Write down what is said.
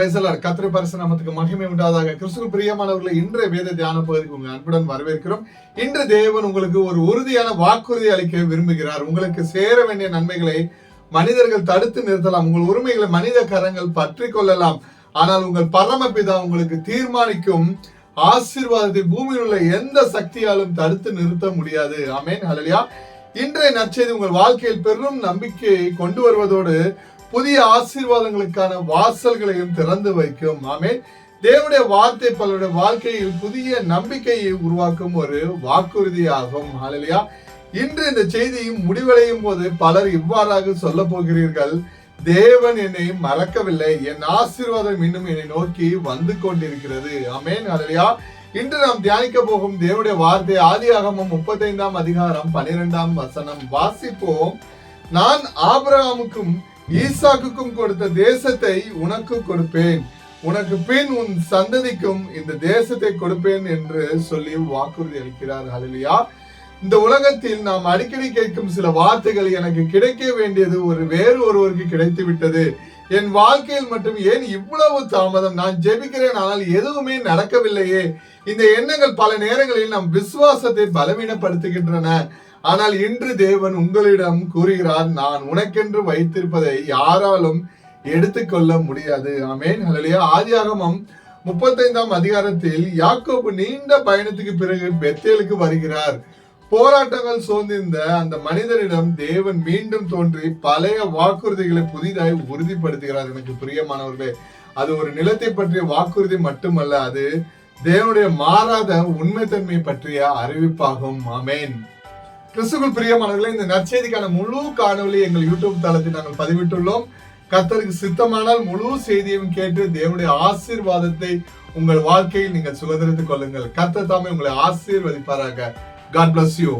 கர்த்தருடைய பரிசுத்த நாமத்துக்கு மகிமை உண்டாவதாக. கிறிஸ்துவுக்குள் பிரியமானவர்களை, இன்றைய வேத தியான பகுதிக்கு உங்கள் அன்புடன் வரவேற்கிறோம். இன்று தேவன் உங்களுக்கு ஒரு உறுதியான வாக்குறுதி அளிக்க விரும்புகிறார். உங்களுக்கு சேர வேண்டிய நன்மைகளை மனிதர்கள் தடுத்து நிறுத்தலாம், உங்கள் உரிமைகளை மனித கரங்கள் பற்றி கொள்ளலாம். ஆனால் உங்கள் பரமபிதா உங்களுக்கு தீர்மானிக்கும் ஆசீர்வாதத்தை பூமியில் உள்ள எந்த சக்தியாலும் தடுத்து நிறுத்த முடியாது. ஆமென், ஹல்லேலூயா. இன்றைய நற்செய்தி உங்கள் வாழ்க்கையில் பெரும் நம்பிக்கையை கொண்டு வருவதோடு புதிய ஆசீர்வாதங்களுக்கான வாசல்களையும் திறந்து வைக்கும். ஆமென். தேவனுடைய வார்த்தை பலருடைய வாழ்க்கையில் புதிய நம்பிக்கையை உருவாக்கும் ஒரு வாக்குறுதியாகும். ஹல்லேலூயா. இன்று இந்த செய்தி முடிவடையும் போது பலர் இவ்வாறாக சொல்ல போகிறீர்கள்: தேவன் என்னை மறக்கவில்லை, என் ஆசீர்வாதம் இன்னும் என்னை நோக்கி வந்து கொண்டிருக்கிறது. ஆமென், ஹல்லேலூயா. இன்று நாம் தியானிக்க போகும் தேவனுடைய வார்த்தை ஆதியாகமம் 35ஆம் அதிகாரம் 12ஆம் வசனம். வாசிப்போம். நான் ஆபிரகாமுக்கும் ஈசாக்குக்கும் கொடுத்த தேசத்தை உனக்கு கொடுப்பேன், உனக்கு பின் உன் சந்ததிக்கும் இந்த தேசத்தை கொடுப்பேன் என்று சொல்லி வாக்குறுதி அளிக்கிறார். ஹல்லேலூயா. இந்த உலகத்தில் நாம் அடிக்கடி கேட்கும் சில வார்த்தைகள்: எனக்கு கிடைக்க வேண்டியது வேறு ஒருவருக்கு கிடைத்து விட்டது, என் வாழ்க்கையில் மட்டும் ஏன் இவ்வளவு தாமதம், நான் ஜெபிக்கிறேன் ஆனால் எதுவுமே நடக்கவில்லையே. இந்த எண்ணங்கள் பல நேரங்களில் நம் விசுவாசத்தை பலவீனப்படுத்துகின்றன. ஆனால் இன்று தேவன் உங்களிடம் கூறுகிறார்: நான் உனக்கென்று வைத்திருப்பதை யாராலும் எடுத்துக்கொள்ள முடியாது. ஆமென், ஹல்லேலூயா. ஆதியாகமம் 35ஆம் அதிகாரத்தில் யாக்கோபு நீண்ட பயணத்துக்கு பிறகு பெத்தேலுக்கு வருகிறார். போராட்டங்கள் சூழ்ந்திருந்த அந்த மனிதனிடம் தேவன் மீண்டும் தோன்றி பழைய வாக்குறுதிகளை புதிதாய் உறுதிப்படுத்துகிறார். எனக்கு பிரியமானவர்களே, அது ஒரு நிலத்தை பற்றிய வாக்குறுதி மட்டுமல்ல, அது தேவனுடைய மாறாத உண்மைத்தன்மை பற்றிய அறிவிப்பாகும். ஆமென். கிறிஸ்துவுக்குள் பிரியமானவர்களே, இந்த நற்செய்திக்கான முழு காணொளி எங்கள் யூடியூப் தளத்தில் நாங்கள் பதிவிட்டுள்ளோம். கர்த்தருக்கு சித்தமானால் முழு செய்தியையும் கேட்டு தேவனுடைய ஆசீர்வாதத்தை உங்கள் வாழ்க்கையில் நீங்கள் சுதந்திரித்துக் கொள்ளுங்கள். கர்த்தர் தாமே உங்களை ஆசீர்வதிப்பாராக. God bless you.